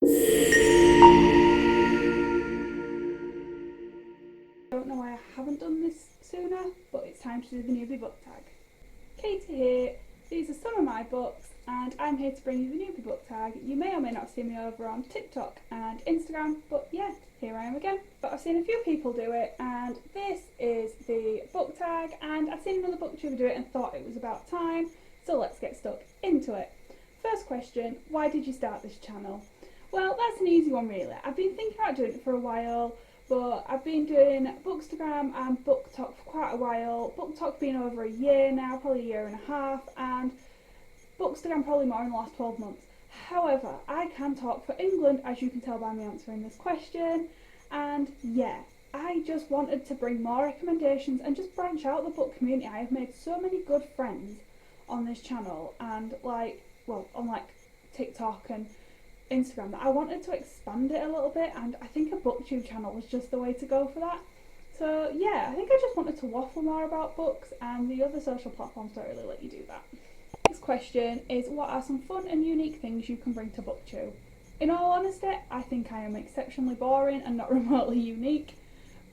Don't know why I haven't done this sooner, but it's time to do the Newbie book tag. Katie here. These are some of my books and I'm here to bring you the Newbie book tag. You may or may not see me over on TikTok and Instagram, but yeah, here I am again. But I've seen a few people do it and this is the book tag, and I've seen another booktuber do it and thought it was about time, so let's get stuck into it. First question, why did you start this channel? Well, that's an easy one really. I've been thinking about doing it for a while, but I've been doing Bookstagram and BookTok for quite a while. BookTok been over a year now, probably a year and a half, and Bookstagram probably more in the last 12 months. However, I can talk for England, as you can tell by me answering this question, and yeah, I just wanted to bring more recommendations and just branch out the book community. I have made so many good friends on this channel and on TikTok and Instagram, that I wanted to expand it a little bit, and I think a booktube channel was just the way to go for that. So yeah, I think I just wanted to waffle more about books, and the other social platforms don't really let you do that. Next question is, what are some fun and unique things you can bring to booktube? In all honesty, I think I am exceptionally boring and not remotely unique,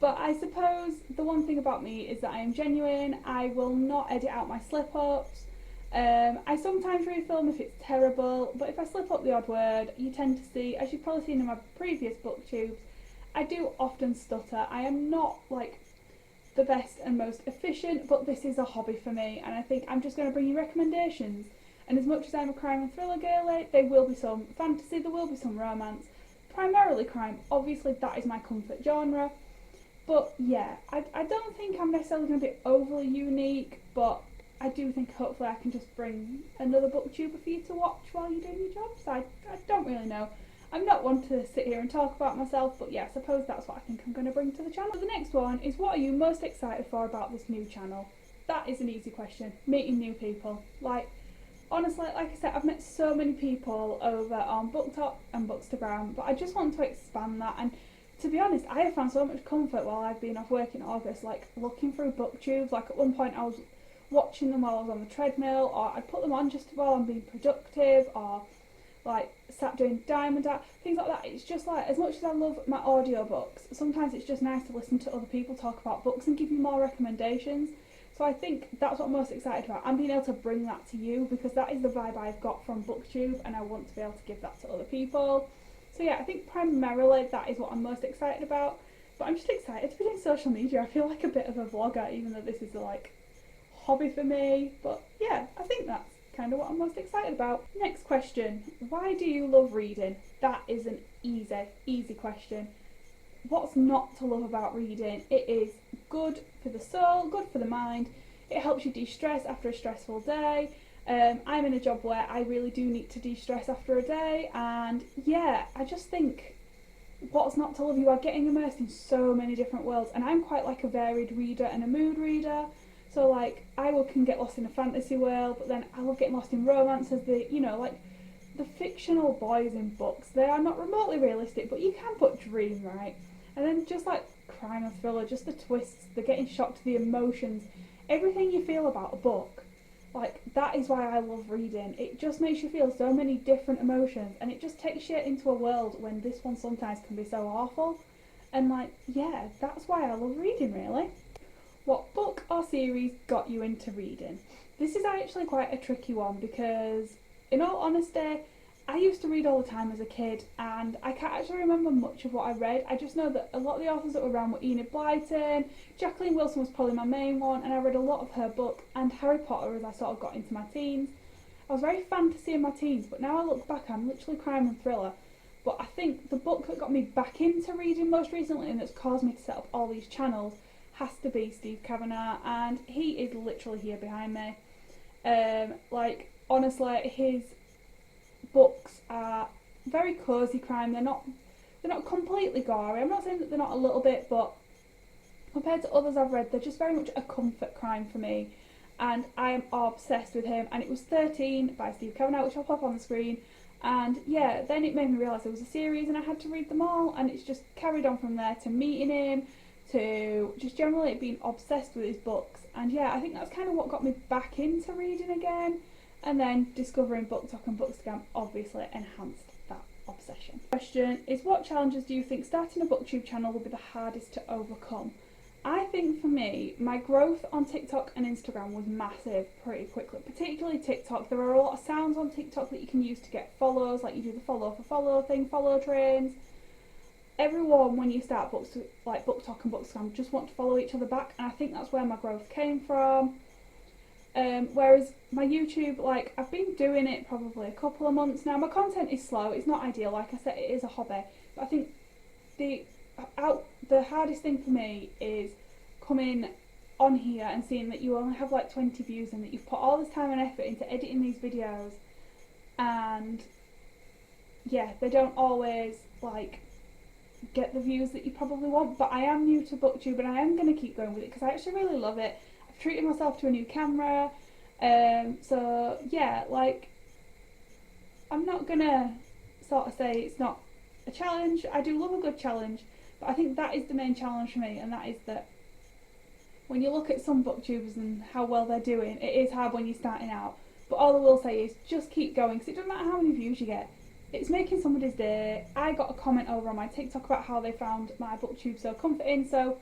but I suppose the one thing about me is that I am genuine. I will not edit out my slip-ups. I sometimes refilm if it's terrible, but if I slip up the odd word, you tend to see, as you've probably seen in my previous booktubes, I do often stutter. I am not like the best and most efficient, but this is a hobby for me, and I think I'm just going to bring you recommendations. And as much as I'm a crime and thriller girly, there will be some fantasy, there will be some romance, primarily crime. Obviously that is my comfort genre, but yeah, I don't think I'm necessarily going to be overly unique, but I do think hopefully I can just bring another booktuber for you to watch while you're doing your jobs. I don't really know. I'm not one to sit here and talk about myself, but yeah, I suppose that's what I think I'm going to bring to the channel. So the next one is, what are you most excited for about this new channel? That is an easy question. Meeting new people. Honestly, like I said, I've met so many people over on BookTok and Bookstagram, but I just want to expand that. And to be honest, I have found so much comfort while I've been off work in August, looking through booktubes. At one point I was watching them while I was on the treadmill, or I'd put them on just while I'm being productive, or sat doing diamond art, things like that. It's just as much as I love my audiobooks, sometimes it's just nice to listen to other people talk about books and give you more recommendations. So I think that's what I'm most excited about, and being able to bring that to you, because that is the vibe I've got from booktube and I want to be able to give that to other people. So yeah, I think primarily that is what I'm most excited about, but I'm just excited to be doing social media. I feel like a bit of a vlogger, even though this is hobby for me, but yeah, I think that's kind of what I'm most excited about. Next question, why do you love reading? That is an easy question. What's not to love about reading? It is good for the soul, good for the mind. It helps you de-stress after a stressful day. I'm in a job where I really do need to de-stress after a day, and yeah, I just think, what's not to love? You are getting immersed in so many different worlds, and I'm quite a varied reader and a mood reader. So I can get lost in a fantasy world, but then I love getting lost in romance, as the fictional boys in books. They are not remotely realistic, but you can put dream, right? And then just crime and thriller, just the twists, the getting shocked, the emotions, everything you feel about a book. That is why I love reading. It just makes you feel so many different emotions, and it just takes you into a world when this one sometimes can be so awful. And yeah, that's why I love reading, really. What book or series got you into reading? This is actually quite a tricky one, because in all honesty, I used to read all the time as a kid, and I can't actually remember much of what I read. I just know that a lot of the authors that were around were Enid Blyton, Jacqueline Wilson was probably my main one, and I read a lot of her book, and Harry Potter as I sort of got into my teens. I was very fantasy in my teens, but now I look back, I'm literally crime and thriller. But I think the book that got me back into reading most recently, and that's caused me to set up all these channels, has to be Steve Kavanagh, and he is literally here behind me. Honestly, his books are very cosy crime. They're not completely gory. I'm not saying that they're not a little bit, but compared to others I've read, they're just very much a comfort crime for me, and I am obsessed with him. And it was 13 by Steve Kavanagh, which I'll pop on the screen, and yeah, then it made me realise there was a series and I had to read them all, and it's just carried on from there to meeting him, to just generally being obsessed with his books. And yeah, I think that's kind of what got me back into reading again, and then discovering BookTok and Bookstagram obviously enhanced that obsession. Question is, what challenges do you think starting a booktube channel will be the hardest to overcome? I think for me, my growth on TikTok and Instagram was massive pretty quickly, particularly TikTok. There are a lot of sounds on TikTok that you can use to get follows, like you do the follow for follow thing, follow trains. Everyone, when you start BookTok and Bookstagram, just want to follow each other back, and I think that's where my growth came from. Whereas my YouTube, like, I've been doing it probably a couple of months now. My content is slow, it's not ideal, like I said, it is a hobby, but I think the hardest thing for me is coming on here and seeing that you only have like 20 views and that you've put all this time and effort into editing these videos, and yeah, they don't always like get the views that you probably want. But I am new to booktube and I am going to keep going with it because I actually really love it. I've treated myself to a new camera, so yeah, like, I'm not gonna sort of say it's not a challenge. I do love a good challenge, but I think that is the main challenge for me, and that is that when you look at some booktubers and how well they're doing, it is hard when you're starting out. But all I will say is just keep going, because it doesn't matter how many views you get, it's making somebody's day. I got a comment over on my TikTok about how they found my booktube so comforting, so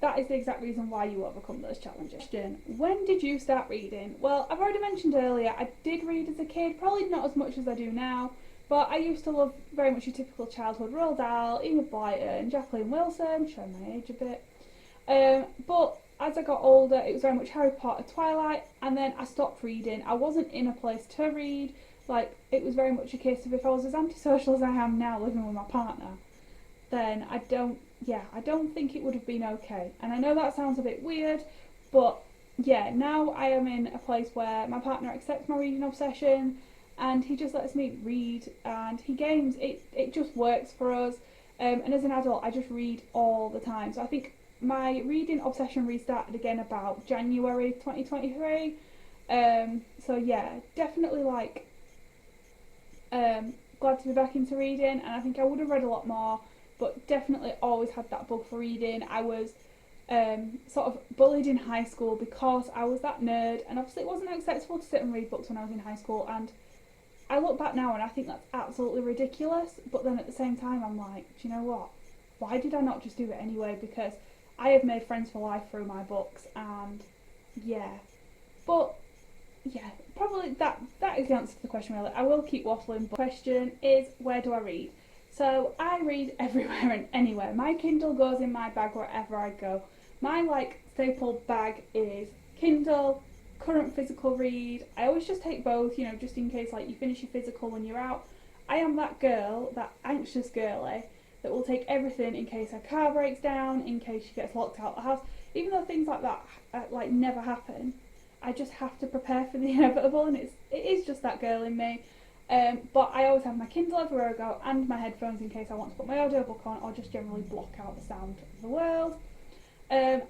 that is the exact reason why you overcome those challenges. When did you start reading? Well, I've already mentioned earlier, I did read as a kid, probably not as much as I do now, but I used to love very much your typical childhood, Roald Dahl, Enid Blyton, Jacqueline Wilson, showing my age a bit. But as I got older, it was very much Harry Potter, Twilight, and then I stopped reading. I wasn't in a place to read. Like, it was very much a case of if I was as antisocial as I am now living with my partner, then I don't think it would have been okay. And I know that sounds a bit weird, but yeah, now I am in a place where my partner accepts my reading obsession and he just lets me read and he games. It just works for us. And as an adult, I just read all the time. So I think my reading obsession restarted again about January 2023. So yeah, definitely like glad to be back into reading, and I think I would have read a lot more, but definitely always had that bug for reading. I was sort of bullied in high school because I was that nerd, and obviously it wasn't acceptable to sit and read books when I was in high school, and I look back now and I think that's absolutely ridiculous, but then at the same time I'm like, do you know what? Why did I not just do it anyway? Because I have made friends for life through my books, and yeah. But yeah, probably that is the answer to the question really. I will keep waffling, but the question is, where do I read? So I read everywhere and anywhere. My Kindle goes in my bag wherever I go. My like staple bag is Kindle, current physical read. I always just take both, you know, just in case like you finish your physical when you're out. I am that girl, that anxious girlie, that will take everything in case her car breaks down, in case she gets locked out of the house. Even though things like that like never happen, I just have to prepare for the inevitable, and it is just that girl in me. But I always have my Kindle everywhere I go, and my headphones in case I want to put my audiobook on or just generally block out the sound of the world. I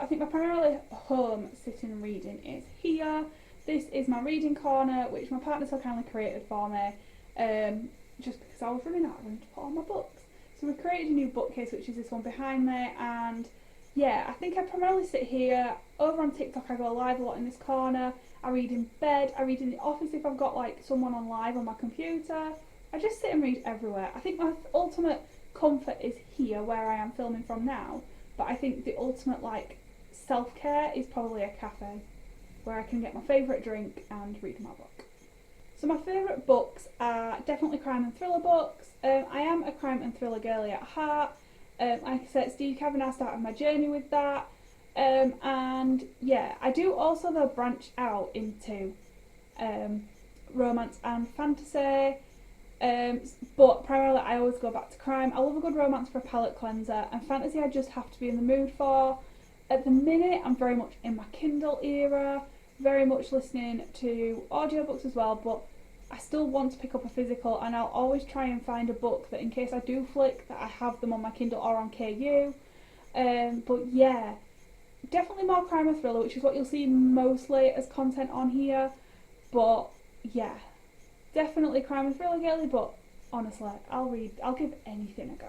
think my primarily home sitting and reading is here. This is my reading corner, which my partner so kindly created for me, just because I was running out of room to put all my books. So we created a new bookcase, which is this one behind me, and yeah, I think I primarily sit here. Over on TikTok I go live a lot in this corner. I read in bed, I read in the office if I've got like someone on live on my computer. I just sit and read everywhere. I think my ultimate comfort is here where I am filming from now, but I think the ultimate like self-care is probably a cafe where I can get my favourite drink and read my book. So my favourite books are definitely crime and thriller books. I am a crime and thriller girly at heart. Like I said, Steve Kavanagh started my journey with that. And yeah, I do also though branch out into romance and fantasy, but primarily I always go back to crime. I love a good romance for a palate cleanser, and fantasy I just have to be in the mood for. At the minute I'm very much in my Kindle era, very much listening to audiobooks as well, but I still want to pick up a physical, and I'll always try and find a book that in case I do flick that I have them on my Kindle or on KU. But yeah, definitely more crime and thriller, which is what you'll see mostly as content on here. But yeah, definitely crime and thriller girly, but honestly, I'll give anything a go.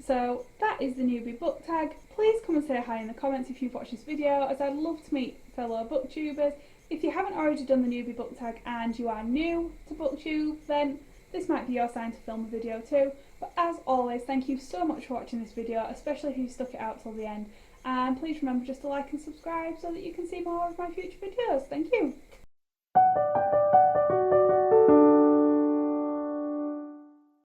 So that is the Newbie book tag. Please come and say hi in the comments if you've watched this video, as I'd love to meet fellow booktubers. If you haven't already done the Newbie book tag and you are new to booktube, then this might be your sign to film a video too. But as always, thank you so much for watching this video, especially if you stuck it out till the end. And please remember just to like and subscribe so that you can see more of my future videos. Thank you!